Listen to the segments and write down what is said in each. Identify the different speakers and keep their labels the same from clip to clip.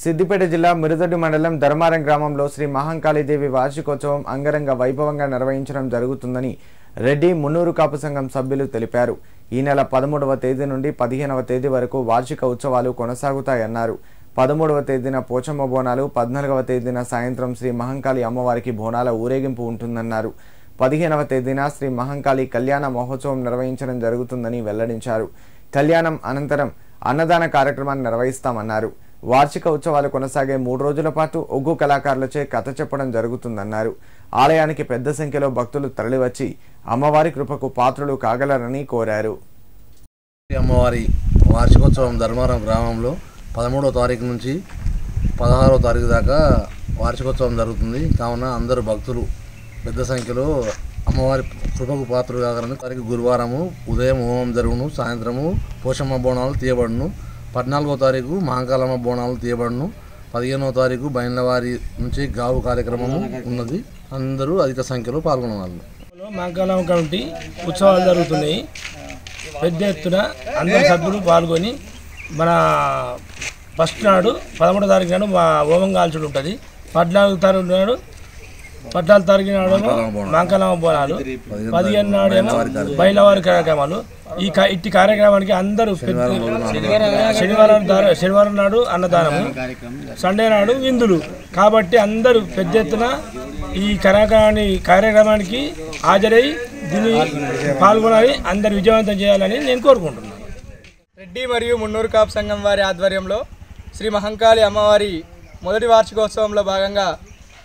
Speaker 1: సిద్దిపేట జిల్లా మిరుదొడ్డి మండలం ధర్మారం గ్రామంలో శ్రీ మహంకాళీదేవి వార్షికోత్సవం అంగరంగ వైభవంగా నిర్వహించడం జరుగుతుందని రెడ్డి మున్నూరు కాపు సంఘం సభ్యులు తెలిపారు. ఈ నెల 13వ తేదీ నుండి 15వ తేదీ వరకు వార్షిక ఉత్సవాలు కొనసాగుతాయన్నారు. 13వ తేదీన పోచమ్మ బోనాలు, 14వ తేదీన సాయంత్రం శ్రీ మహంకాళి అమ్మవారికి బోనాల ఊరేగింపు ఉంటుందన్నారు. 15వ తేదీన శ్రీ మహంకాళి కళ్యాణ మహోత్సవం నిర్వహించడం జరుగుతుందని వెల్లడించారు. కళ్యాణం అనంతరం అన్నదాన కార్యక్రమాన్ని నిర్వహిస్తామన్నారు. వార్షిక ఉత్సవాలు కొనసాగే 3 రోజుల పాటు ఒగ్గు కళాకారులచే కథ చెప్పడం జరుగుతుందన్నారు. ఆలయానికి పెద్ద సంఖ్యలో భక్తులు తరలివచ్చి అమ్మవారి కృపకు పాత్రులు కాగలరని కోరారు.
Speaker 2: అమ్మవారి వార్షికోత్సవం ధర్మారం గ్రామంలో 13వ తారీఖు నుంచి 16వ తారీఖు దాకా వార్షికోత్సవం జరుగుతుంది. కావున అందరూ భక్తులు పెద్ద సంఖ్యలో అమ్మవారి కృపకు పాత్రలు కాగలని. తారీఖు గురువారము ఉదయం హోమం జరుగును, సాయంత్రము పోషమ్మ బోనాలు తీయబడును. 14వ తారీఖు మహంకాళమ్మ బోనాలు తీయబడును. 15వ తారీఖు బయళ్ళవారి నుంచి గావు కార్యక్రమము ఉన్నది. అందరూ అధిక సంఖ్యలో పాల్గొనగలరు.
Speaker 3: మహంకాళమ్మ కమిటీ ఉత్సవాలు జరుగుతున్నాయి. పెద్ద ఎత్తున అందరు సభ్యులు పాల్గొని మన ఫస్ట్ నాడు 13వ తారీఖు నాడు మా హోమం కాల్చుడు ఉంటుంది. 14వ తారీఖు నాడు మహంకాళమ్మ బోనాలు, 15 నాడేమో బయళ్ళవారి కార్యక్రమాలు. ఇట్టి కార్యక్రమానికి అందరూ శనివారం నాడు అన్నదానము, సండే నాడు విందులు. కాబట్టి అందరూ పెద్ద ఎత్తున ఈ కార్యక్రమానికి హాజరై దీన్ని పాల్గొనాలి, అందరు విజయవంతం చేయాలని నేను కోరుకుంటున్నాను.
Speaker 4: రెడ్డి మరియు మున్నూరు కాపు సంఘం వారి ఆధ్వర్యంలో శ్రీ మహంకాళి అమ్మవారి మొదటి వార్షికోత్సవంలో భాగంగా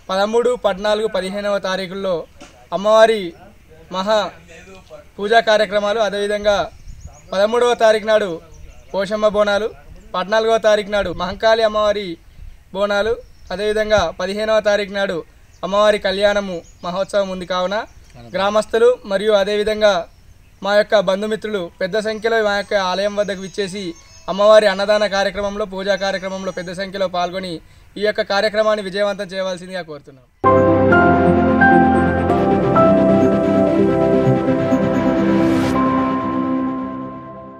Speaker 4: 13, 14, 15వ తారీఖుల్లో అమ్మవారి మహా పూజా కార్యక్రమాలు, అదేవిధంగా 13వ తారీఖు నాడు పోషమ్మ బోనాలు, 14వ తారీఖు నాడు మహంకాళి అమ్మవారి బోనాలు, అదేవిధంగా 15వ తారీఖు నాడు అమ్మవారి కళ్యాణము మహోత్సవం ఉంది. కావున గ్రామస్తులు మరియు అదేవిధంగా మా యొక్క బంధుమిత్రులు పెద్ద సంఖ్యలో మా యొక్క ఆలయం వద్దకు విచ్చేసి అమ్మవారి అన్నదాన కార్యక్రమంలో, పూజా కార్యక్రమంలో పెద్ద సంఖ్యలో పాల్గొని ఈ యొక్క కార్యక్రమాన్ని విజయవంతం చేయవలసిందిగా కోరుతున్నాం.